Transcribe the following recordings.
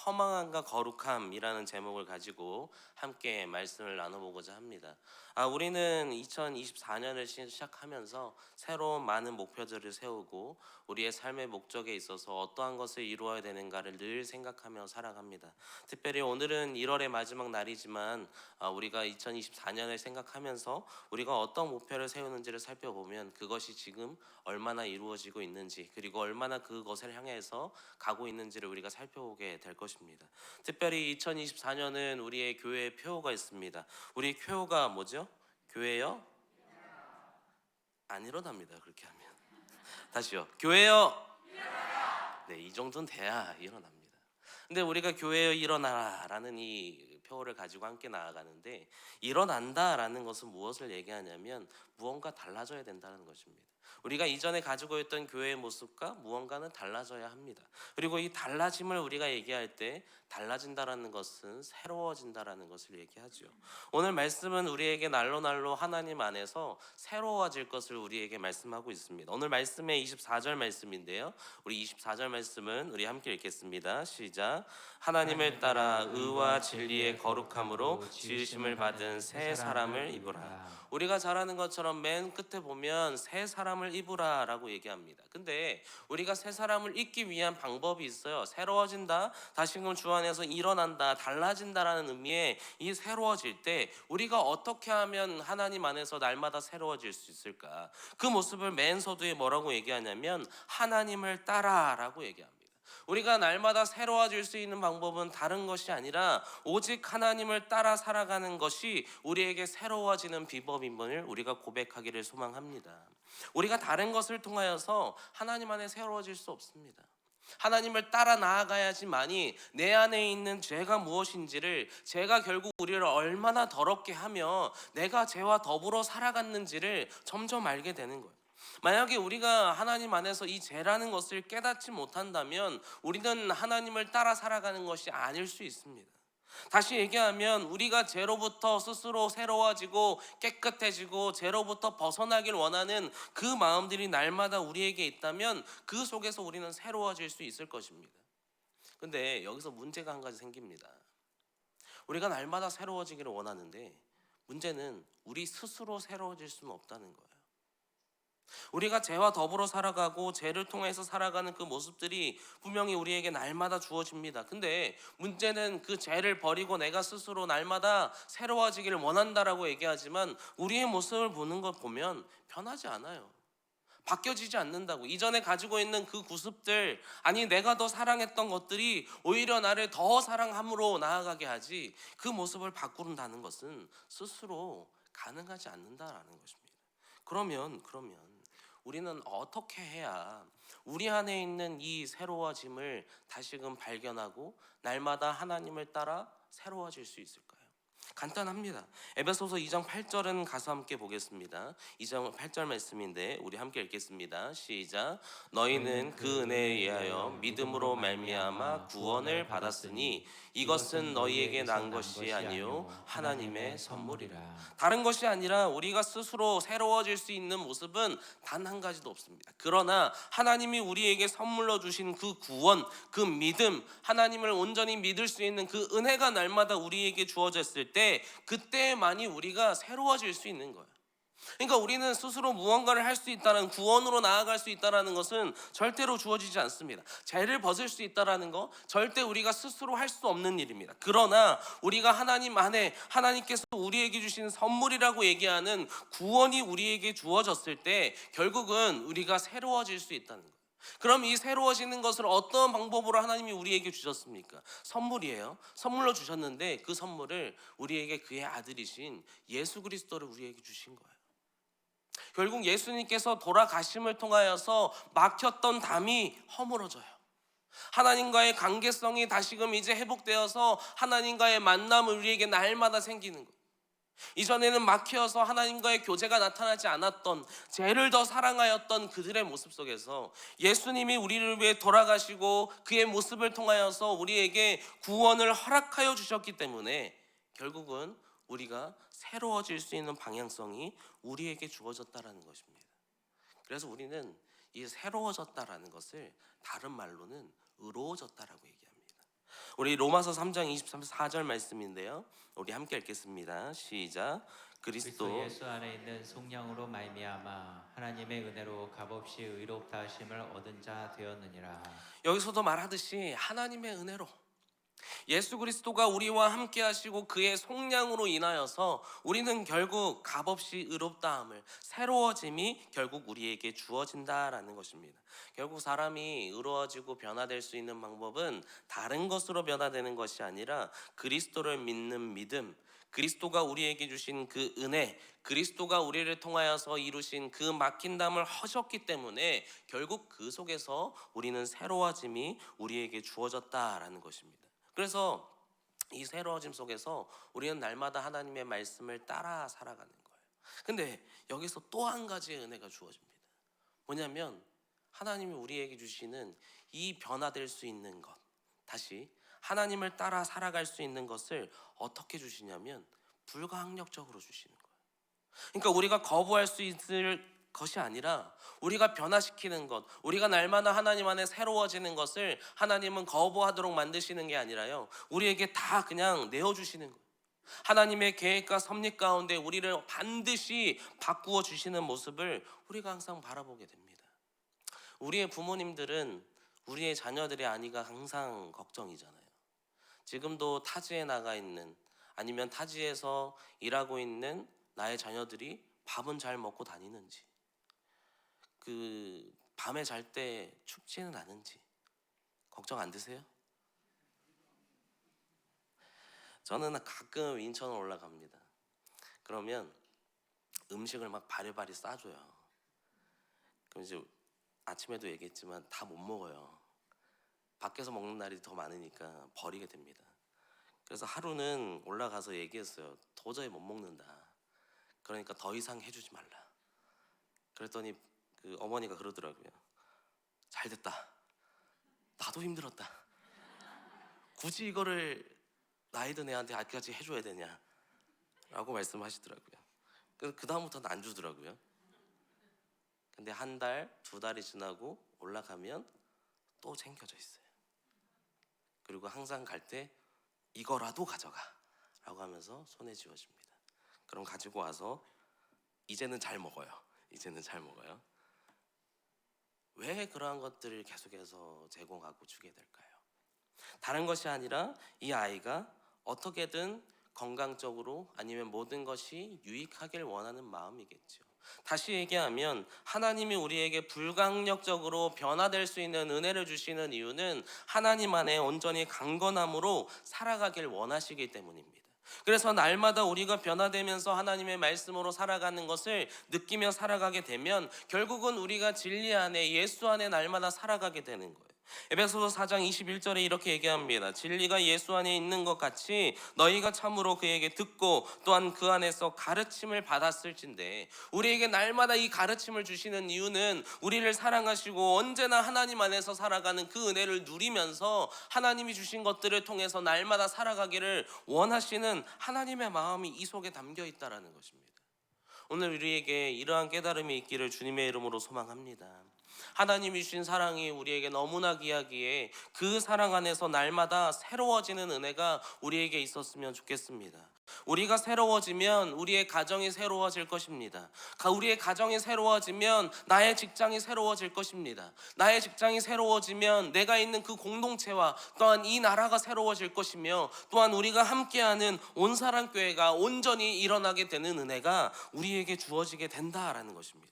허망함과 거룩함이라는 제목을 가지고 함께 말씀을 나눠보고자 합니다. 우리는 2024년을 시작하면서 새로운 많은 목표들을 세우고 우리의 삶의 목적에 있어서 어떠한 것을 이루어야 되는가를 늘 생각하며 살아갑니다. 특별히 오늘은 1월의 마지막 날이지만 우리가 2024년을 생각하면서 우리가 어떤 목표를 세우는지를 살펴보면 그것이 지금 얼마나 이루어지고 있는지, 그리고 얼마나 그것을 향해서 가고 있는지를 우리가 살펴보게 될 것입니다. 특별히 2024년은 우리의 교회의 표어가 있습니다. 우리 표어가 뭐죠? 교회요? 안 일어납니다. 그렇게 하면. 다시요. 교회요? 네, 이 정도는 돼야 일어납니다. 근데 우리가 교회여 일어나라라는 이 표어를 가지고 함께 나아가는데, 일어난다라는 것은 무엇을 얘기하냐면 무언가 달라져야 된다는 것입니다. 우리가 이전에 가지고 있던 교회의 모습과 무언가는 달라져야 합니다. 그리고 이 달라짐을 우리가 얘기할 때 달라진다라는 것은 새로워진다라는 것을 얘기하죠. 오늘 말씀은 우리에게 날로 하나님 안에서 새로워질 것을 우리에게 말씀하고 있습니다. 오늘 말씀의 24절 말씀인데요, 우리 24절 말씀은 우리 함께 읽겠습니다. 시작. 하나님을 따라 의와 진리의 거룩함으로 지으심을 받은 새 사람을 입으라. 우리가 잘 아는 것처럼 맨 끝에 보면 새 사람을 입으라 라고 얘기합니다. 근데 우리가 새 사람을 입기 위한 방법이 있어요. 새로워진다, 다시금 주 안에서 일어난다, 달라진다라는 의미의 이 새로워질 때 우리가 어떻게 하면 하나님 안에서 날마다 새로워질 수 있을까? 그 모습을 맨 서두에 뭐라고 얘기하냐면 하나님을 따라 라고 얘기합니다. 우리가 날마다 새로워질 수 있는 방법은 다른 것이 아니라 오직 하나님을 따라 살아가는 것이 우리에게 새로워지는 비법임을 우리가 고백하기를 소망합니다. 우리가 다른 것을 통하여서 하나님 안에 새로워질 수 없습니다. 하나님을 따라 나아가야지만이 내 안에 있는 죄가 무엇인지를, 죄가 결국 우리를 얼마나 더럽게 하며 내가 죄와 더불어 살아갔는지를 점점 알게 되는 거예요. 만약에 우리가 하나님 안에서 이 죄라는 것을 깨닫지 못한다면 우리는 하나님을 따라 살아가는 것이 아닐 수 있습니다. 다시 얘기하면 우리가 죄로부터 스스로 새로워지고 깨끗해지고 죄로부터 벗어나길 원하는 그 마음들이 날마다 우리에게 있다면 그 속에서 우리는 새로워질 수 있을 것입니다. 근데 여기서 문제가 한 가지 생깁니다. 우리가 날마다 새로워지기를 원하는데 문제는 우리 스스로 새로워질 수는 없다는 거예요. 우리가 죄와 더불어 살아가고 죄를 통해서 살아가는 그 모습들이 분명히 우리에게 날마다 주어집니다. 근데 문제는 그 죄를 버리고 내가 스스로 날마다 새로워지기를 원한다라고 얘기하지만 우리의 모습을 보는 것 보면 변하지 않아요. 바뀌어지지 않는다고. 이전에 가지고 있는 그 구습들, 아니 내가 더 사랑했던 것들이 오히려 나를 더 사랑함으로 나아가게 하지, 그 모습을 바꾼다는 것은 스스로 가능하지 않는다라는 것입니다. 그러면 우리는 어떻게 해야 우리 안에 있는 이 새로워짐을 다시금 발견하고 날마다 하나님을 따라 새로워질 수 있을까요? 간단합니다. 에베소서 2장 8절은 가서 함께 보겠습니다. 2장 8절 말씀인데 우리 함께 읽겠습니다. 시작. 너희는 그 은혜에 의하여 믿음으로 말미암아 구원을 받았으니 이것은 너희에게 난 것이 아니요 하나님의 선물이라. 다른 것이 아니라 우리가 스스로 새로워질 수 있는 모습은 단 한 가지도 없습니다. 그러나 하나님이 우리에게 선물로 주신 그 구원, 그 믿음, 하나님을 온전히 믿을 수 있는 그 은혜가 날마다 우리에게 주어졌을 때 그때만이 우리가 새로워질 수 있는 거예요. 그러니까 우리는 스스로 무언가를 할 수 있다는, 구원으로 나아갈 수 있다는 것은 절대로 주어지지 않습니다. 죄를 벗을 수 있다는 거 절대 우리가 스스로 할 수 없는 일입니다. 그러나 우리가 하나님 안에, 하나님께서 우리에게 주신 선물이라고 얘기하는 구원이 우리에게 주어졌을 때 결국은 우리가 새로워질 수 있다는 거예요. 그럼 이 새로워지는 것을 어떤 방법으로 하나님이 우리에게 주셨습니까? 선물이에요. 선물로 주셨는데 그 선물을 우리에게 그의 아들이신 예수 그리스도를 우리에게 주신 거예요. 결국 예수님께서 돌아가심을 통하여서 막혔던 담이 허물어져요. 하나님과의 관계성이 다시금 이제 회복되어서 하나님과의 만남을 우리에게 날마다 생기는 거예요. 이전에는 막혀서 하나님과의 교제가 나타나지 않았던, 죄를 더 사랑하였던 그들의 모습 속에서 예수님이 우리를 위해 돌아가시고 그의 모습을 통하여서 우리에게 구원을 허락하여 주셨기 때문에 결국은 우리가 새로워질 수 있는 방향성이 우리에게 주어졌다라는 것입니다. 그래서 우리는 이 새로워졌다라는 것을 다른 말로는 의로워졌다라고 얘기합니다. 우리 로마서 3장 24절 말씀인데요. 우리 함께 읽겠습니다. 시작. 그리스도 그리스도 예수 안에 있는 속량으로 말미암아 하나님의 은혜로 값없이 의롭다 하심을 얻은 자 되었느니라. 여기서도 말하듯이 하나님의 은혜로 예수 그리스도가 우리와 함께 하시고 그의 속량으로 인하여서 우리는 결국 값없이 의롭다함을 새로워짐이 결국 우리에게 주어진다라는 것입니다. 결국 사람이 의로워지고 변화될 수 있는 방법은 다른 것으로 변화되는 것이 아니라 그리스도를 믿는 믿음, 그리스도가 우리에게 주신 그 은혜, 그리스도가 우리를 통하여서 이루신 그 막힌 담을 허셨기 때문에 결국 그 속에서 우리는 새로워짐이 우리에게 주어졌다라는 것입니다. 그래서 이 새로워짐 속에서 우리는 날마다 하나님의 말씀을 따라 살아가는 거예요. 근데 여기서 또 한 가지의 은혜가 주어집니다. 뭐냐면 하나님이 우리에게 주시는 이 변화될 수 있는 것, 다시 하나님을 따라 살아갈 수 있는 것을 어떻게 주시냐면 불가항력적으로 주시는 거예요. 그러니까 우리가 거부할 수 있을 것이 아니라 우리가 변화시키는 것, 우리가 날마다 하나님 안에 새로워지는 것을 하나님은 거부하도록 만드시는 게 아니라요, 우리에게 다 그냥 내어주시는 거예요. 하나님의 계획과 섭리 가운데 우리를 반드시 바꾸어 주시는 모습을 우리가 항상 바라보게 됩니다. 우리의 부모님들은 우리의 자녀들의 안위가 항상 걱정이잖아요. 지금도 타지에 나가 있는, 아니면 타지에서 일하고 있는 나의 자녀들이 밥은 잘 먹고 다니는지, 그 밤에 잘 때 춥지는 않은지 걱정 안 되세요? 저는 가끔 인천 올라갑니다. 그러면 음식을 막 바리바리 싸줘요. 그럼 이제 아침에도 얘기했지만 다 못 먹어요. 밖에서 먹는 날이 더 많으니까 버리게 됩니다. 그래서 하루는 올라가서 얘기했어요. 도저히 못 먹는다. 그러니까 더 이상 해주지 말라. 그랬더니 그 어머니가 그러더라고요. 잘 됐다. 나도 힘들었다. 굳이 이거를 나이 든 애한테 아직까지 해줘야 되냐? 라고 말씀하시더라고요. 그래서 그 다음부터는 안 주더라고요. 근데 한 달, 두 달이 지나고 올라가면 또 챙겨져 있어요. 그리고 항상 갈 때 이거라도 가져가 라고 하면서 손에 쥐어줍니다. 그럼 가지고 와서 이제는 잘 먹어요. 이제는 잘 먹어요. 왜 그러한 것들을 계속해서 제공하고 주게 될까요? 다른 것이 아니라 이 아이가 어떻게든 건강적으로, 아니면 모든 것이 유익하길 원하는 마음이겠죠. 다시 얘기하면 하나님이 우리에게 불강력적으로 변화될 수 있는 은혜를 주시는 이유는 하나님 안에 온전히 강건함으로 살아가길 원하시기 때문입니다. 그래서 날마다 우리가 변화되면서 하나님의 말씀으로 살아가는 것을 느끼며 살아가게 되면 결국은 우리가 진리 안에, 예수 안에 날마다 살아가게 되는 거예요. 에베소서 4장 21절에 이렇게 얘기합니다. 진리가 예수 안에 있는 것 같이 너희가 참으로 그에게 듣고 또한 그 안에서 가르침을 받았을진데, 우리에게 날마다 이 가르침을 주시는 이유는 우리를 사랑하시고 언제나 하나님 안에서 살아가는 그 은혜를 누리면서 하나님이 주신 것들을 통해서 날마다 살아가기를 원하시는 하나님의 마음이 이 속에 담겨 있다라는 것입니다. 오늘 우리에게 이러한 깨달음이 있기를 주님의 이름으로 소망합니다. 하나님이 주신 사랑이 우리에게 너무나 귀하기에 그 사랑 안에서 날마다 새로워지는 은혜가 우리에게 있었으면 좋겠습니다. 우리가 새로워지면 우리의 가정이 새로워질 것입니다. 우리의 가정이 새로워지면 나의 직장이 새로워질 것입니다. 나의 직장이 새로워지면 내가 있는 그 공동체와 또한 이 나라가 새로워질 것이며, 또한 우리가 함께하는 온사랑교회가 온전히 일어나게 되는 은혜가 우리에게 주어지게 된다라는 것입니다.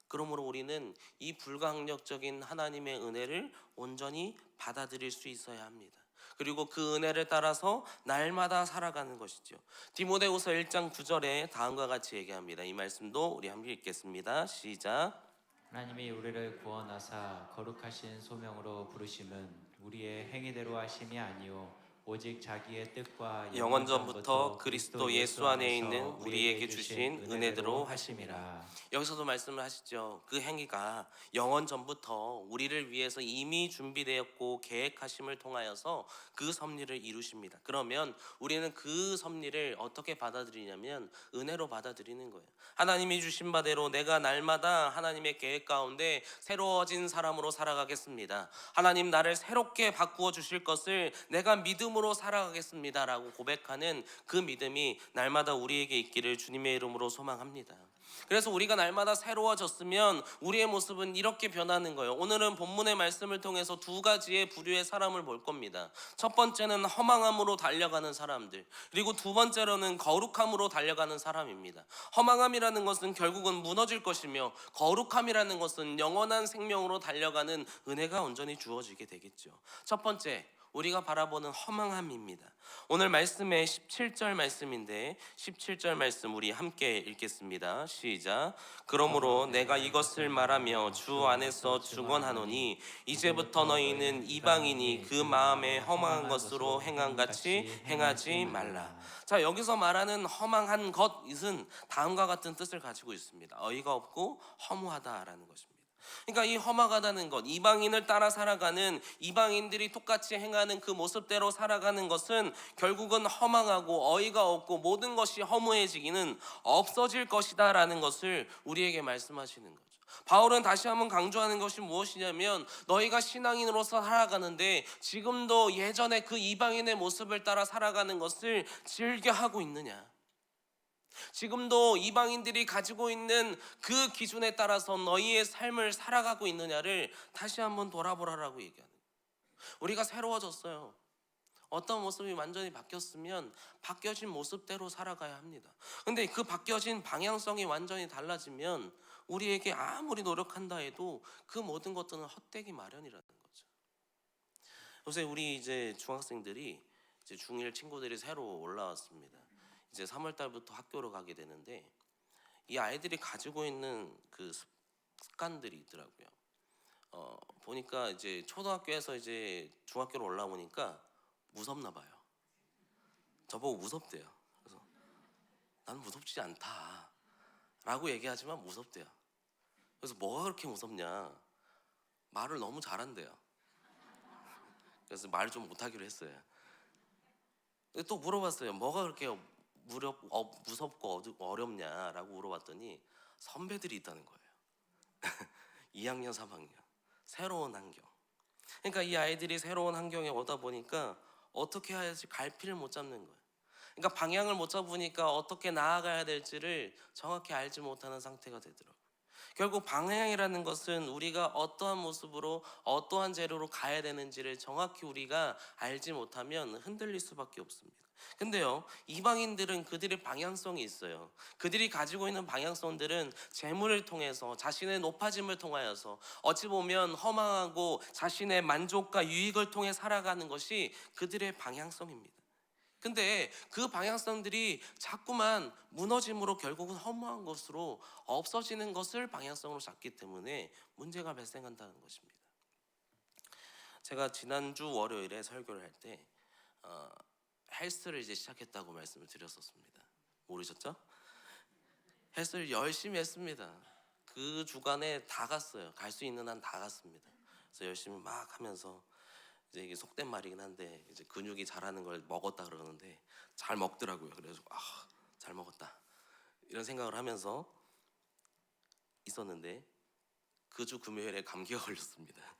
그러므로 우리는 이 불가항력적인 하나님의 은혜를 온전히 받아들일 수 있어야 합니다. 그리고 그 은혜를 따라서 날마다 살아가는 것이죠. 디모데후서 1장 9절에 다음과 같이 얘기합니다. 이 말씀도 우리 함께 읽겠습니다. 시작. 하나님이 우리를 구원하사 거룩하신 소명으로 부르심은 우리의 행위대로 하심이 아니요 오직 자기의 뜻과 영원전부터 그리스도 예수 안에 있는 우리에게 주신 은혜대로 하심이라. 여기서도 말씀을 하시죠. 그 행위가 영원전부터 우리를 위해서 이미 준비되었고 계획하심을 통하여서 그 섭리를 이루십니다. 그러면 우리는 그 섭리를 어떻게 받아들이냐면 은혜로 받아들이는 거예요. 하나님이 주신 바대로 내가 날마다 하나님의 계획 가운데 새로워진 사람으로 살아가겠습니다. 하나님 나를 새롭게 바꾸어 주실 것을 내가 믿음으로 살아가겠습니다 라고 고백하는 그 믿음이 날마다 우리에게 있기를 주님의 이름으로 소망합니다. 그래서 우리가 날마다 새로워졌으면 우리의 모습은 이렇게 변하는 거예요. 오늘은 본문의 말씀을 통해서 두 가지의 부류의 사람을 볼 겁니다. 첫 번째는 허망함으로 달려가는 사람들, 그리고 두 번째로는 거룩함으로 달려가는 사람입니다. 허망함이라는 것은 결국은 무너질 것이며, 거룩함이라는 것은 영원한 생명으로 달려가는 은혜가 온전히 주어지게 되겠죠. 첫 번째, 우리가 바라보는 허망함입니다. 오늘 말씀의 17절 말씀인데 17절 말씀 우리 함께 읽겠습니다. 시작. 그러므로 내가 이것을 말하며 주 안에서 중언하노니 이제부터 너희는 이방인이 그 마음에 허망한 것으로 행한 같이 행하지 말라. 자, 여기서 말하는 허망한 것은 다음과 같은 뜻을 가지고 있습니다. 어이가 없고 허무하다라는 것입니다. 그러니까 이 험악하다는 것, 이방인을 따라 살아가는, 이방인들이 똑같이 행하는 그 모습대로 살아가는 것은 결국은 허망하고 어이가 없고 모든 것이 허무해지기는 없어질 것이다 라는 것을 우리에게 말씀하시는 거죠. 바울은 다시 한번 강조하는 것이 무엇이냐면, 너희가 신앙인으로서 살아가는데 지금도 예전에 그 이방인의 모습을 따라 살아가는 것을 즐겨하고 있느냐, 지금도 이방인들이 가지고 있는 그 기준에 따라서 너희의 삶을 살아가고 있느냐를 다시 한번 돌아보라라고 얘기하는 거예요. 우리가 새로워졌어요. 어떤 모습이 완전히 바뀌었으면 바뀌어진 모습대로 살아가야 합니다. 근데 그 바뀌어진 방향성이 완전히 달라지면 우리에게 아무리 노력한다 해도 그 모든 것들은 헛되기 마련이라는 거죠. 요새 우리 이제 중학생들이 이제 중1 친구들이 새로 올라왔습니다. 이제 3월 달부터 학교로 가게 되는데 이 아이들이 가지고 있는 그 습관들이 있더라고요. 보니까 이제 초등학교에서 이제 중학교로 올라오니까 무섭나 봐요. 저보고 무섭대요. 그래서 나는 무섭지 않다 라고 얘기하지만 무섭대요. 그래서 뭐가 그렇게 무섭냐, 말을 너무 잘한대요. 그래서 말 좀 못하기로 했어요. 또 물어봤어요. 뭐가 그렇게 무섭고 어렵냐라고 물어봤더니 선배들이 있다는 거예요. 2학년 3학년 새로운 환경. 그러니까 이 아이들이 새로운 환경에 오다 보니까 어떻게 해야지 갈피를 못 잡는 거예요. 그러니까 방향을 못 잡으니까 어떻게 나아가야 될지를 정확히 알지 못하는 상태가 되더라고요. 결국 방향이라는 것은 우리가 어떠한 모습으로 어떠한 재료로 가야 되는지를 정확히 우리가 알지 못하면 흔들릴 수밖에 없습니다. 근데요, 이방인들은 그들의 방향성이 있어요. 그들이 가지고 있는 방향성들은 재물을 통해서, 자신의 높아짐을 통하여서, 어찌 보면 허망하고 자신의 만족과 유익을 통해 살아가는 것이 그들의 방향성입니다. 근데 그 방향성들이 자꾸만 무너짐으로 결국은 허무한 것으로 없어지는 것을 방향성으로 잡기 때문에 문제가 발생한다는 것입니다. 제가 지난주 월요일에 설교를 할 때 헬스를 이제 시작했다고 말씀을 드렸었습니다. 모르셨죠? 헬스를 열심히 했습니다. 그 주간에 다 갔어요. 갈 수 있는 한 다 갔습니다. 그래서 열심히 막 하면서, 이제 이게 속된 말이긴 한데 이제 근육이 자라는 걸 먹었다 그러는데 잘 먹더라고요. 그래서 잘 먹었다 이런 생각을 하면서 있었는데 그 주 금요일에 감기가 걸렸습니다.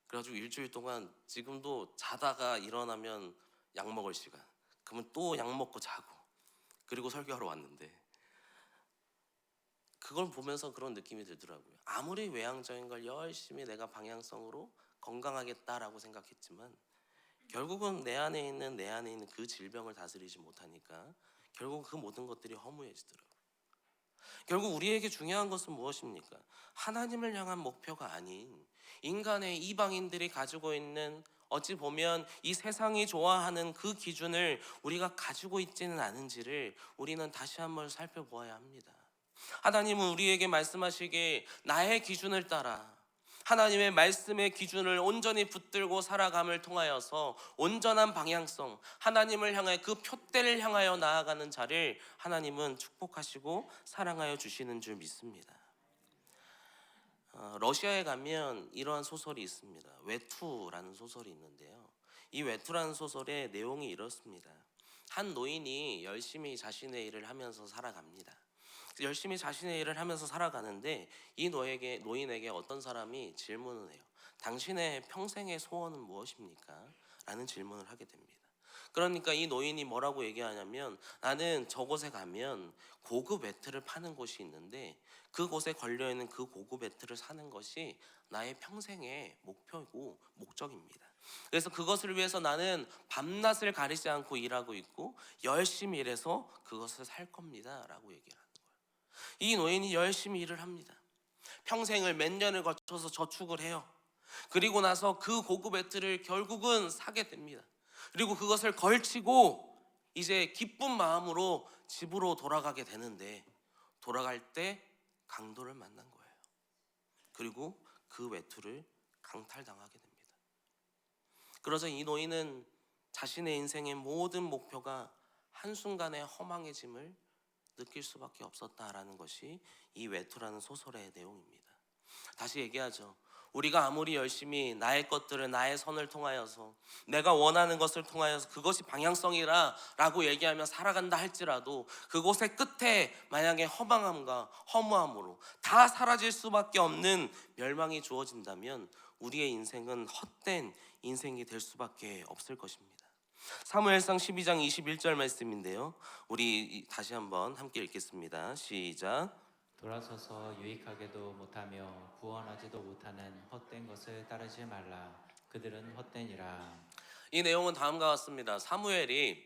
그래가지고 일주일 동안 지금도 자다가 일어나면 약 먹을 시간, 그러면 또 약 먹고 자고, 그리고 설교하러 왔는데 그걸 보면서 그런 느낌이 들더라고요. 아무리 외향적인 걸 열심히 내가 방향성으로 건강하겠다라고 생각했지만 결국은 내 안에 있는 그 질병을 다스리지 못하니까 결국 그 모든 것들이 허무해지더라고요. 결국 우리에게 중요한 것은 무엇입니까? 하나님을 향한 목표가 아닌 인간의 이방인들이 가지고 있는, 어찌 보면 이 세상이 좋아하는 그 기준을 우리가 가지고 있지는 않은지를 우리는 다시 한번 살펴보아야 합니다. 하나님은 우리에게 말씀하시기에 나의 기준을 따라, 하나님의 말씀의 기준을 온전히 붙들고 살아감을 통하여서 온전한 방향성, 하나님을 향해 그 표대를 향하여 나아가는 자를 하나님은 축복하시고 사랑하여 주시는 줄 믿습니다. 러시아에 가면 이러한 소설이 있습니다. 외투라는 소설이 있는데요, 이 외투라는 소설의 내용이 이렇습니다. 한 노인이 열심히 자신의 일을 하면서 살아갑니다. 열심히 자신의 일을 하면서 살아가는데 이 노인에게 어떤 사람이 질문을 해요. 당신의 평생의 소원은 무엇입니까? 라는 질문을 하게 됩니다. 그러니까 이 노인이 뭐라고 얘기하냐면, 나는 저곳에 가면 고급 외투를 파는 곳이 있는데 그곳에 걸려있는 그 고급 외투를 사는 것이 나의 평생의 목표이고 목적입니다. 그래서 그것을 위해서 나는 밤낮을 가리지 않고 일하고 있고 열심히 일해서 그것을 살 겁니다 라고 얘기를 하는 거예요. 이 노인이 열심히 일을 합니다. 평생을 몇 년을 거쳐서 저축을 해요. 그리고 나서 그 고급 외투를 결국은 사게 됩니다. 그리고 그것을 걸치고 이제 기쁜 마음으로 집으로 돌아가게 되는데, 돌아갈 때 강도를 만난 거예요. 그리고 그 외투를 강탈당하게 됩니다. 그러자 이 노인은 자신의 인생의 모든 목표가 한순간에 허망해짐을 느낄 수밖에 없었다라는 것이 이 외투라는 소설의 내용입니다. 다시 얘기하죠. 우리가 아무리 열심히 나의 것들을, 나의 선을 통하여서, 내가 원하는 것을 통하여서 그것이 방향성이라 라고 얘기하며 살아간다 할지라도 그곳의 끝에 만약에 허망함과 허무함으로 다 사라질 수밖에 없는 멸망이 주어진다면 우리의 인생은 헛된 인생이 될 수밖에 없을 것입니다. 사무엘상 12장 21절 말씀인데요, 우리 다시 한번 함께 읽겠습니다. 시작. 돌아서서 유익하게도 못하며 구원하지도 못하는 헛된 것을 따르지 말라. 그들은 헛되니라. 이 내용은 다음과 같습니다. 사무엘이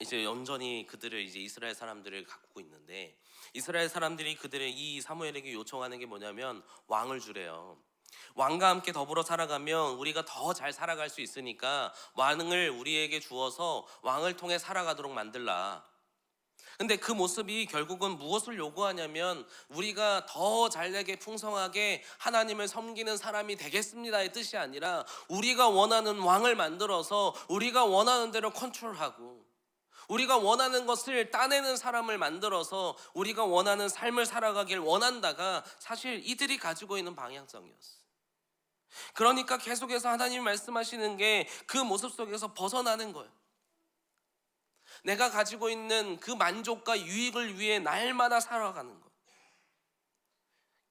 이제 온전히 그들을, 이제 이스라엘 사람들을 갖고 있는데, 이스라엘 사람들이 그들의 이 사무엘에게 요청하는 게 뭐냐면 왕을 주래요. 왕과 함께 더불어 살아가면 우리가 더 잘 살아갈 수 있으니까 왕을 우리에게 주어서 왕을 통해 살아가도록 만들라. 근데 그 모습이 결국은 무엇을 요구하냐면, 우리가 더 잘되게 풍성하게 하나님을 섬기는 사람이 되겠습니다의 뜻이 아니라, 우리가 원하는 왕을 만들어서 우리가 원하는 대로 컨트롤하고 우리가 원하는 것을 따내는 사람을 만들어서 우리가 원하는 삶을 살아가길 원한다가 사실 이들이 가지고 있는 방향성이었어. 그러니까 계속해서 하나님이 말씀하시는 게 그 모습 속에서 벗어나는 거예요. 내가 가지고 있는 그 만족과 유익을 위해 날마다 살아가는 것.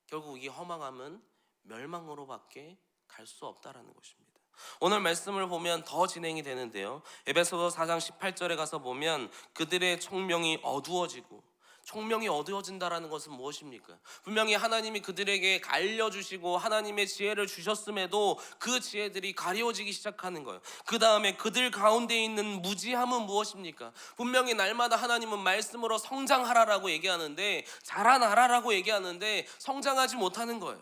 결국 이 허망함은 멸망으로밖에 갈 수 없다라는 것입니다. 오늘 말씀을 보면 더 진행이 되는데요, 에베소서 4장 18절에 가서 보면 그들의 총명이 어두워지고, 총명이 어두워진다라는 것은 무엇입니까? 분명히 하나님이 그들에게 알려주시고 하나님의 지혜를 주셨음에도 그 지혜들이 가려워지기 시작하는 거예요. 그 다음에 그들 가운데 있는 무지함은 무엇입니까? 분명히 날마다 하나님은 말씀으로 성장하라라고 얘기하는데, 자라나라라고 얘기하는데 성장하지 못하는 거예요.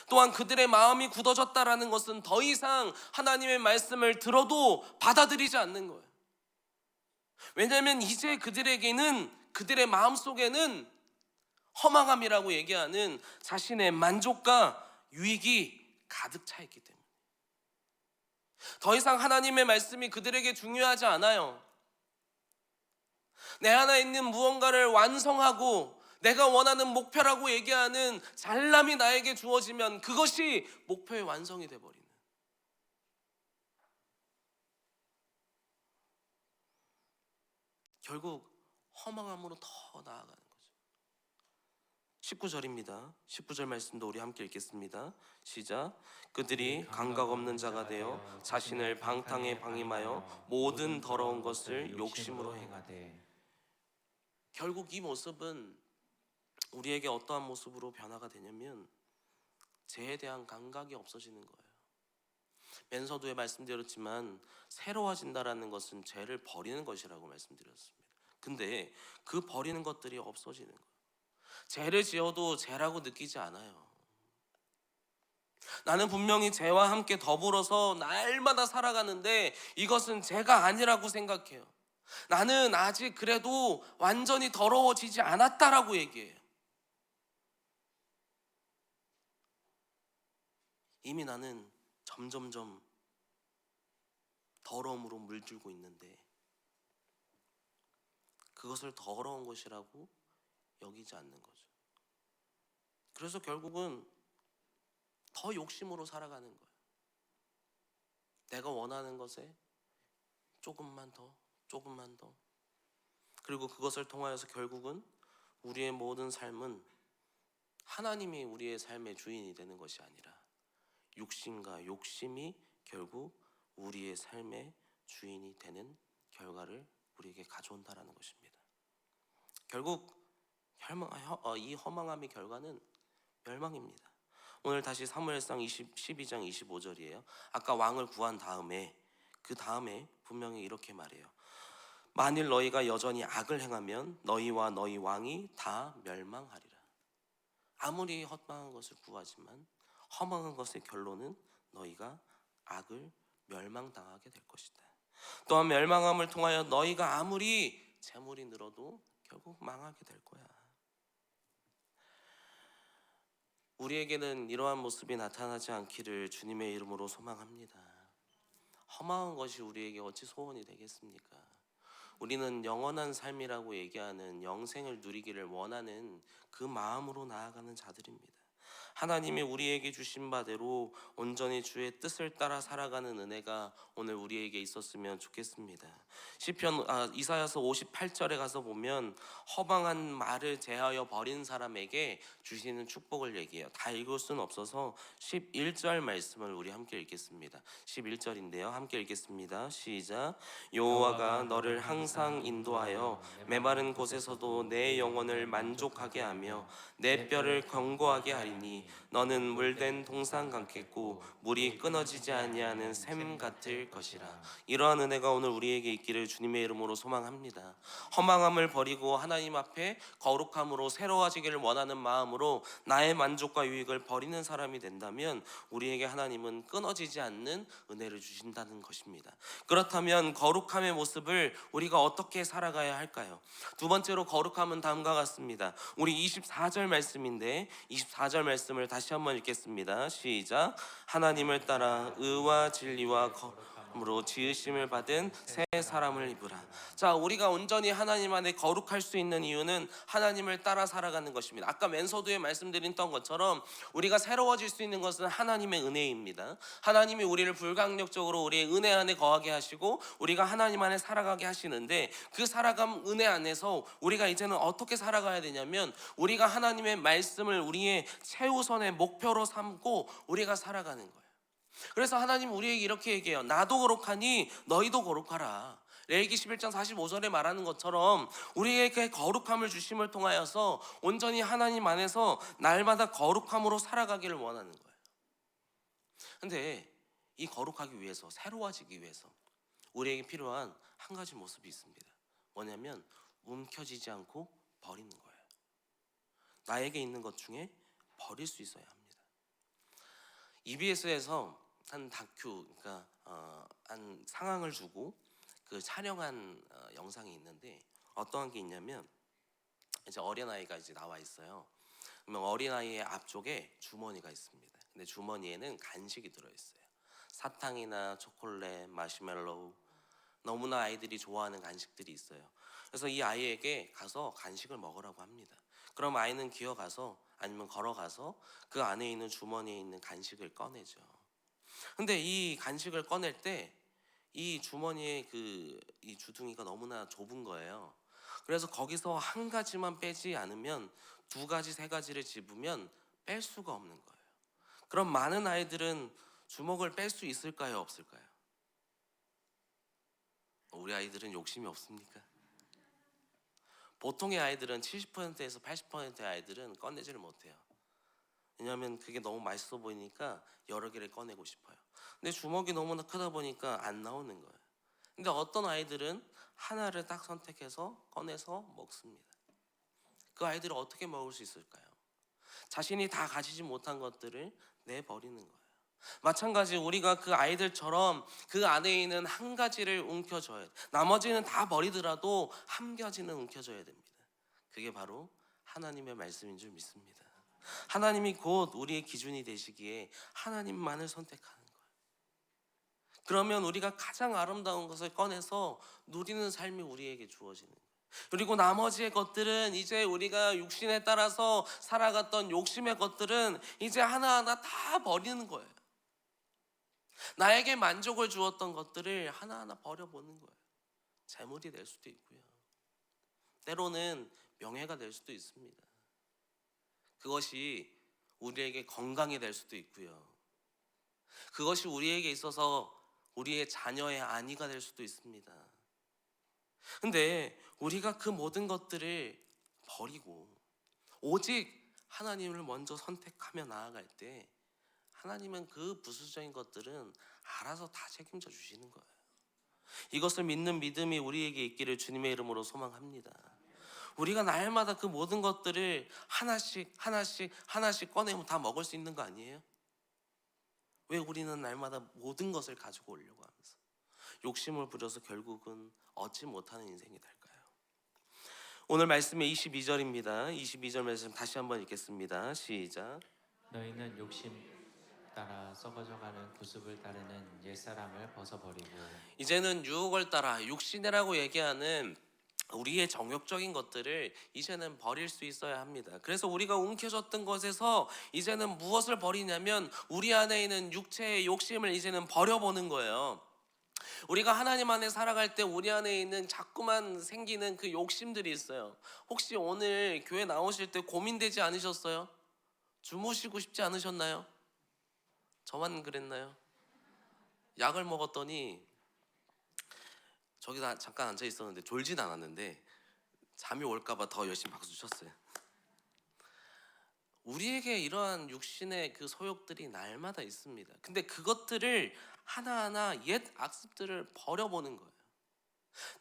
또한 그들의 마음이 굳어졌다라는 것은 더 이상 하나님의 말씀을 들어도 받아들이지 않는 거예요. 왜냐하면 이제 그들의 마음속에는 허망함이라고 얘기하는 자신의 만족과 유익이 가득 차 있기 때문에 더 이상 하나님의 말씀이 그들에게 중요하지 않아요. 내 안에 있는 무언가를 완성하고 내가 원하는 목표라고 얘기하는 잘남이 나에게 주어지면 그것이 목표의 완성이 되어버리는, 결국 허망함으로 더 나아가는 거죠. 19절입니다. 19절 말씀도 우리 함께 읽겠습니다. 시작. 그들이 감각 없는 자가 되어 자신을 방탕에 방임하여 모든 더러운 것을 욕심으로 행하되. 결국 이 모습은 우리에게 어떠한 모습으로 변화가 되냐면 죄에 대한 감각이 없어지는 거예요. 맨 서두에 말씀드렸지만 새로워진다라는 것은 죄를 버리는 것이라고 말씀드렸습니다. 근데 그 버리는 것들이 없어지는 거예요. 죄를 지어도 죄라고 느끼지 않아요. 나는 분명히 죄와 함께 더불어서 날마다 살아가는데 이것은 죄가 아니라고 생각해요. 나는 아직 그래도 완전히 더러워지지 않았다라고 얘기해요. 이미 나는 점점점 더러움으로 물들고 있는데 그것을 더러운 것이라고 여기지 않는 거죠. 그래서 결국은 더 욕심으로 살아가는 거예요. 내가 원하는 것에 조금만 더, 조금만 더. 그리고 그것을 통하여서 결국은 우리의 모든 삶은 하나님이 우리의 삶의 주인이 되는 것이 아니라 육신과 욕심이 결국 우리의 삶의 주인이 되는 결과를 우리에게 가져온다라는 것입니다. 결국 이 허망함의 결과는 멸망입니다. 오늘 다시 사무엘상 12장 25절이에요. 아까 왕을 구한 다음에 그 다음에 분명히 이렇게 말해요. 만일 너희가 여전히 악을 행하면 너희와 너희 왕이 다 멸망하리라. 아무리 허망한 것을 구하지만 허망한 것의 결론은 너희가 악을 멸망당하게 될 것이다. 또한 멸망함을 통하여 너희가 아무리 재물이 늘어도 결국 망하게 될 거야. 우리에게는 이러한 모습이 나타나지 않기를 주님의 이름으로 소망합니다. 허망한 것이 우리에게 어찌 소원이 되겠습니까? 우리는 영원한 삶이라고 얘기하는 영생을 누리기를 원하는 그 마음으로 나아가는 자들입니다. 하나님이 우리에게 주신 바대로 온전히 주의 뜻을 따라 살아가는 은혜가 오늘 우리에게 있었으면 좋겠습니다. 이사야서 58절에 가서 보면 허망한 말을 제하여 버린 사람에게 주시는 축복을 얘기해요. 다 읽을 수는 없어서 11절 말씀을 우리 함께 읽겠습니다. 11절인데요. 함께 읽겠습니다. 시작. 여호와가 너를 항상 인도하여 메마른 곳에서도 내 영혼을 만족하게 하며 내 뼈를 견고하게 하리니 너는 물된 동상 같겠고 물이 끊어지지 아니하는 샘 같을 것이라. 이러한 은혜가 오늘 우리에게 있기를 주님의 이름으로 소망합니다. 허망함을 버리고 하나님 앞에 거룩함으로 새로워지기를 원하는 마음으로 나의 만족과 유익을 버리는 사람이 된다면 우리에게 하나님은 끊어지지 않는 은혜를 주신다는 것입니다. 그렇다면 거룩함의 모습을 우리가 어떻게 살아가야 할까요? 두 번째로 거룩함은 다음과 같습니다. 우리 24절 말씀인데 24절 말씀을 다시 한번 읽겠습니다. 시작. 하나님을 따라 의와 진리와 거룩함으로 지으심을 받은 새 사람을 입으라. 자, 우리가 온전히 하나님 안에 거룩할 수 있는 이유는 하나님을 따라 살아가는 것입니다. 아까 맨서두에 말씀드렸던 것처럼 우리가 새로워질 수 있는 것은 하나님의 은혜입니다. 하나님이 우리를 불강력적으로 우리의 은혜 안에 거하게 하시고 우리가 하나님 안에 살아가게 하시는데 그 살아감 은혜 안에서 우리가 이제는 어떻게 살아가야 되냐면 우리가 하나님의 말씀을 우리의 최우선의 목표로 삼고 우리가 살아가는 거예요. 그래서 하나님 우리에게 이렇게 얘기해요. 나도 거룩하니 너희도 거룩하라. 레위기 11장 45절에 말하는 것처럼 우리에게 거룩함을 주심을 통하여서 온전히 하나님 안에서 날마다 거룩함으로 살아가기를 원하는 거예요. 근데 이 거룩하기 위해서, 새로워지기 위해서 우리에게 필요한 한 가지 모습이 있습니다. 뭐냐면 움켜쥐지 않고 버리는 거예요. 나에게 있는 것 중에 버릴 수 있어야 합니다. EBS에서 한 다큐, 그러니까 한 상황을 주고 그 촬영한 영상이 있는데 어떠한 게 있냐면 이제 어린아이가 이제 나와 있어요. 그러면 어린아이의 앞쪽에 주머니가 있습니다. 근데 주머니에는 간식이 들어있어요. 사탕이나 초콜릿, 마시멜로우, 너무나 아이들이 좋아하는 간식들이 있어요. 그래서 이 아이에게 가서 간식을 먹으라고 합니다. 그럼 아이는 기어가서 아니면 걸어가서 그 안에 있는 주머니에 있는 간식을 꺼내죠. 근데 이 간식을 꺼낼 때 이 주머니에 이 주둥이가 너무나 좁은 거예요. 그래서 거기서 한 가지만 빼지 않으면 두 가지, 세 가지를 집으면 뺄 수가 없는 거예요. 그럼 많은 아이들은 주먹을 뺄 수 있을까요, 없을까요? 우리 아이들은 욕심이 없습니까? 보통의 아이들은 70%에서 80%의 아이들은 꺼내지를 못해요. 왜냐하면 그게 너무 맛있어 보이니까 여러 개를 꺼내고 싶어요. 근데 주먹이 너무나 크다 보니까 안 나오는 거예요. 근데 어떤 아이들은 하나를 딱 선택해서 꺼내서 먹습니다. 그 아이들은 어떻게 먹을 수 있을까요? 자신이 다 가지지 못한 것들을 내버리는 거예요. 마찬가지 우리가 그 아이들처럼 그 안에 있는 한 가지를 움켜줘야 돼요. 나머지는 다 버리더라도 한 가지는 움켜줘야 됩니다. 그게 바로 하나님의 말씀인 줄 믿습니다. 하나님이 곧 우리의 기준이 되시기에 하나님만을 선택하는 거예요. 그러면 우리가 가장 아름다운 것을 꺼내서 누리는 삶이 우리에게 주어지는 거예요. 그리고 나머지의 것들은 이제 우리가 육신에 따라서 살아갔던 욕심의 것들은 이제 하나하나 다 버리는 거예요. 나에게 만족을 주었던 것들을 하나하나 버려보는 거예요. 재물이 될 수도 있고요. 때로는 명예가 될 수도 있습니다. 그것이 우리에게 건강이 될 수도 있고요. 그것이 우리에게 있어서 우리의 자녀의 안위가 될 수도 있습니다. 근데 우리가 그 모든 것들을 버리고 오직 하나님을 먼저 선택하며 나아갈 때 하나님은 그 부수적인 것들은 알아서 다 책임져 주시는 거예요. 이것을 믿는 믿음이 우리에게 있기를 주님의 이름으로 소망합니다. 우리가 날마다 그 모든 것들을 하나씩 꺼내면 다 먹을 수 있는 거 아니에요? 왜 우리는 날마다 모든 것을 가지고 오려고 하면서 욕심을 부려서 결국은 얻지 못하는 인생이 될까요? 오늘 말씀의 22절입니다. 22절 말씀 다시 한번 읽겠습니다. 시작. 너희는 욕심 따라 썩어져가는 구습을 따르는 옛사람을 벗어버리고 이제는 유혹을 따라 육신이라고 얘기하는 우리의 정욕적인 것들을 이제는 버릴 수 있어야 합니다. 그래서 우리가 움켜졌던 것에서 이제는 무엇을 버리냐면 우리 안에 있는 육체의 욕심을 이제는 버려보는 거예요. 우리가 하나님 안에 살아갈 때 우리 안에 있는 자꾸만 생기는 그 욕심들이 있어요. 혹시 오늘 교회 나오실 때 고민되지 않으셨어요? 주무시고 싶지 않으셨나요? 저만 그랬나요? 약을 먹었더니 저기다 잠깐 앉아 있었는데 졸진 않았는데 잠이 올까봐 더 열심히 박수 쳤어요. 우리에게 이러한 육신의 그 소욕들이 날마다 있습니다. 근데 그것들을 하나하나 옛 악습들을 버려보는 거예요.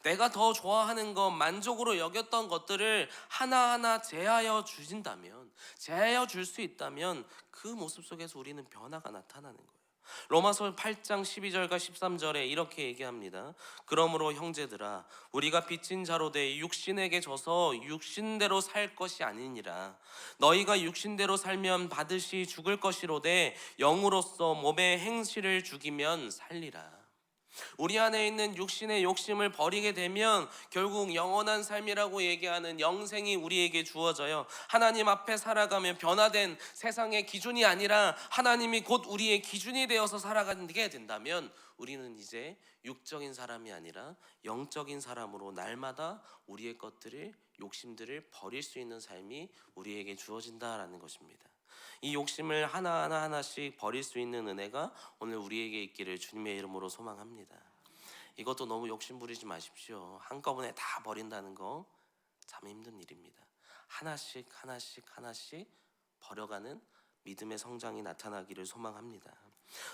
내가 더 좋아하는 것, 만족으로 여겼던 것들을 하나하나 제하여 주신다면, 제하여 줄 수 있다면 그 모습 속에서 우리는 변화가 나타나는 거예요. 로마서 8장 12절과 13절에 이렇게 얘기합니다. 그러므로 형제들아 우리가 빚진 자로 돼 육신에게 져서 육신대로 살 것이 아니니라. 너희가 육신대로 살면 받으시 죽을 것이로되 영으로서 몸의 행실을 죽이면 살리라. 우리 안에 있는 육신의 욕심을 버리게 되면 결국 영원한 삶이라고 얘기하는 영생이 우리에게 주어져요. 하나님 앞에 살아가며 변화된 세상의 기준이 아니라 하나님이 곧 우리의 기준이 되어서 살아가게 된다면 우리는 이제 육적인 사람이 아니라 영적인 사람으로 날마다 우리의 것들을, 욕심들을 버릴 수 있는 삶이 우리에게 주어진다라는 것입니다. 이 욕심을 하나씩 버릴 수 있는 은혜가 오늘 우리에게 있기를 주님의 이름으로 소망합니다. 이것도 너무 욕심 부리지 마십시오. 한꺼번에 다 버린다는 거 참 힘든 일입니다. 하나씩 버려가는 믿음의 성장이 나타나기를 소망합니다.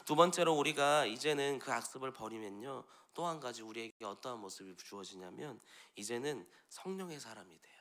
두 번째로 우리가 이제는 그 악습을 버리면요, 또 한 가지 우리에게 어떠한 모습이 주어지냐면 이제는 성령의 사람이 돼요.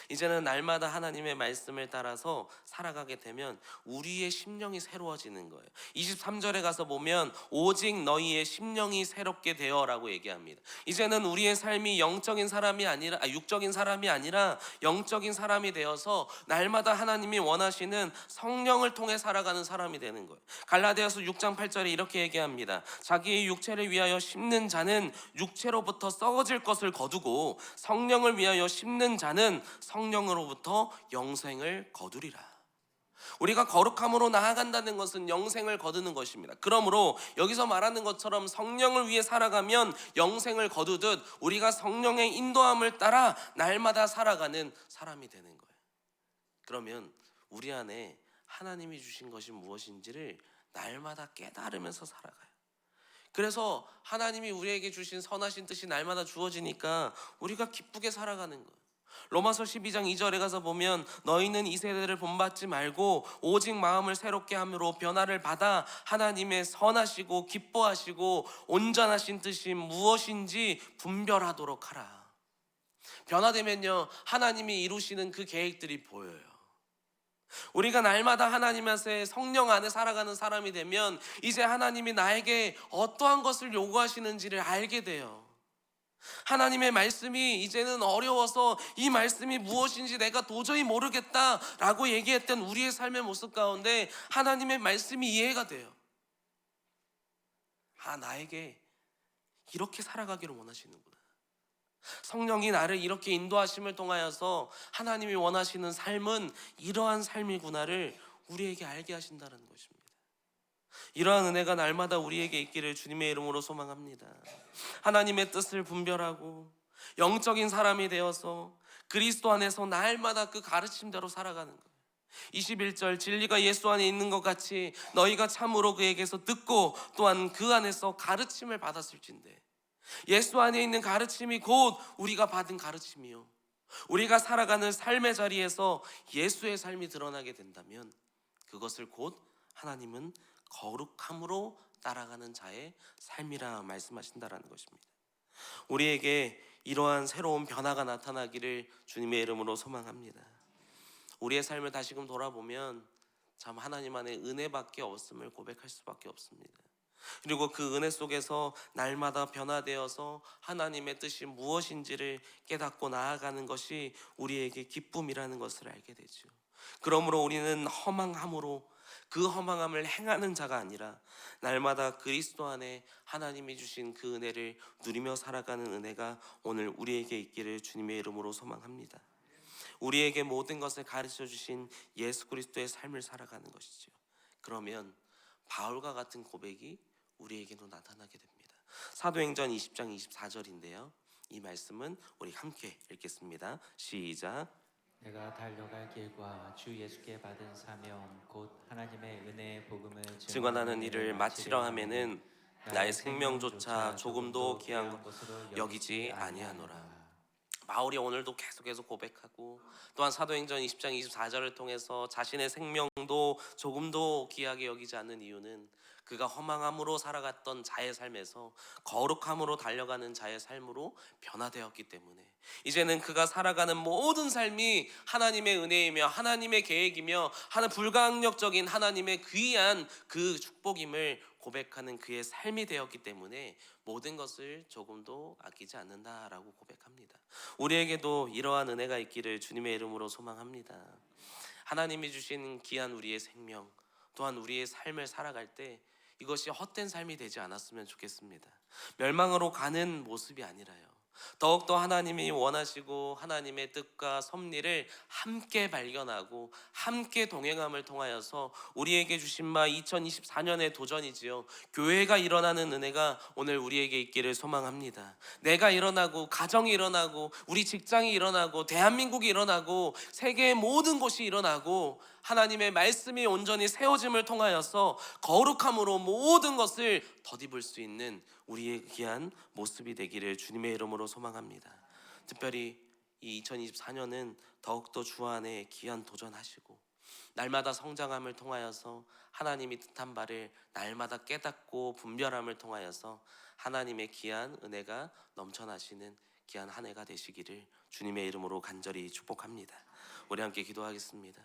이제는 날마다 하나님의 말씀을 따라서 살아가게 되면 우리의 심령이 새로워지는 거예요. 23절에 가서 보면 오직 너희의 심령이 새롭게 되어라고 얘기합니다. 이제는 우리의 삶이 영적인 사람이 아니라 육적인 사람이 아니라 영적인 사람이 되어서 날마다 하나님이 원하시는 성령을 통해 살아가는 사람이 되는 거예요. 갈라디아서 6장 8절에 이렇게 얘기합니다. 자기의 육체를 위하여 심는 자는 육체로부터 썩어질 것을 거두고 성령을 위하여 심는 자는 성령으로부터 영생을 거두리라. 우리가 거룩함으로 나아간다는 것은 영생을 거두는 것입니다. 그러므로 여기서 말하는 것처럼 성령을 위해 살아가면 영생을 거두듯 우리가 성령의 인도함을 따라 날마다 살아가는 사람이 되는 거예요. 그러면 우리 안에 하나님이 주신 것이 무엇인지를 날마다 깨달으면서 살아가요. 그래서 하나님이 우리에게 주신 선하신 뜻이 날마다 주어지니까 우리가 기쁘게 살아가는 거예요. 로마서 12장 2절에 가서 보면 너희는 이 세대를 본받지 말고 오직 마음을 새롭게 함으로 변화를 받아 하나님의 선하시고 기뻐하시고 온전하신 뜻이 무엇인지 분별하도록 하라. 변화되면요, 하나님이 이루시는 그 계획들이 보여요. 우리가 날마다 하나님의 성령 안에 살아가는 사람이 되면 이제 하나님이 나에게 어떠한 것을 요구하시는지를 알게 돼요. 하나님의 말씀이 이제는 어려워서 이 말씀이 무엇인지 내가 도저히 모르겠다라고 얘기했던 우리의 삶의 모습 가운데 하나님의 말씀이 이해가 돼요. 아, 나에게 이렇게 살아가기를 원하시는구나. 성령이 나를 이렇게 인도하심을 통하여서 하나님이 원하시는 삶은 이러한 삶이구나를 우리에게 알게 하신다는 것입니다. 이러한 은혜가 날마다 우리에게 있기를 주님의 이름으로 소망합니다. 하나님의 뜻을 분별하고 영적인 사람이 되어서 그리스도 안에서 날마다 그 가르침대로 살아가는 거예요. 21절 진리가 예수 안에 있는 것 같이 너희가 참으로 그에게서 듣고 또한 그 안에서 가르침을 받았을진데, 예수 안에 있는 가르침이 곧 우리가 받은 가르침이요, 우리가 살아가는 삶의 자리에서 예수의 삶이 드러나게 된다면 그것을 곧 하나님은 거룩함으로 따라가는 자의 삶이라 말씀하신다라는 것입니다. 우리에게 이러한 새로운 변화가 나타나기를 주님의 이름으로 소망합니다. 우리의 삶을 다시금 돌아보면 참 하나님 안에 은혜밖에 없음을 고백할 수밖에 없습니다. 그리고 그 은혜 속에서 날마다 변화되어서 하나님의 뜻이 무엇인지를 깨닫고 나아가는 것이 우리에게 기쁨이라는 것을 알게 되죠. 그러므로 우리는 허망함으로 그 허망함을 행하는 자가 아니라 날마다 그리스도 안에 하나님이 주신 그 은혜를 누리며 살아가는 은혜가 오늘 우리에게 있기를 주님의 이름으로 소망합니다. 우리에게 모든 것을 가르쳐 주신 예수 그리스도의 삶을 살아가는 것이죠. 그러면 바울과 같은 고백이 우리에게도 나타나게 됩니다. 사도행전 20장 24절인데요. 이 말씀은 우리 함께 읽겠습니다. 시작. 내가 달려갈 길과 주 예수께 받은 사명 곧 하나님의 은혜의 복음을 증언하는 일을 마치려 하면은 나의 생명조차 조금도 귀한 것으로 여기지 아니하노라. 바울이 오늘도 계속해서 고백하고 또한 사도행전 20장 24절을 통해서 자신의 생명도 조금도 귀하게 여기지 않는 이유는 그가 허망함으로 살아갔던 자의 삶에서 거룩함으로 달려가는 자의 삶으로 변화되었기 때문에 이제는 그가 살아가는 모든 삶이 하나님의 은혜이며 하나님의 계획이며 불가항력적인 하나님의 귀한 그 축복임을 고백하는 그의 삶이 되었기 때문에 모든 것을 조금도 아끼지 않는다라고 고백합니다. 우리에게도 이러한 은혜가 있기를 주님의 이름으로 소망합니다. 하나님이 주신 귀한 우리의 생명 또한 우리의 삶을 살아갈 때 이것이 헛된 삶이 되지 않았으면 좋겠습니다. 멸망으로 가는 모습이 아니라요, 더욱더 하나님이 원하시고 하나님의 뜻과 섭리를 함께 발견하고 함께 동행함을 통하여서 우리에게 주신 바 2024년의 도전이지요, 교회가 일어나는 은혜가 오늘 우리에게 있기를 소망합니다. 내가 일어나고 가정이 일어나고 우리 직장이 일어나고 대한민국이 일어나고 세계의 모든 곳이 일어나고 하나님의 말씀이 온전히 세워짐을 통하여서 거룩함으로 모든 것을 덧입을 수 있는 우리의 귀한 모습이 되기를 주님의 이름으로 소망합니다. 특별히 이 2024년은 더욱더 주 안에 귀한 도전하시고 날마다 성장함을 통하여서 하나님이 뜻한 바를 날마다 깨닫고 분별함을 통하여서 하나님의 귀한 은혜가 넘쳐나시는 귀한 한 해가 되시기를 주님의 이름으로 간절히 축복합니다. 우리 함께 기도하겠습니다.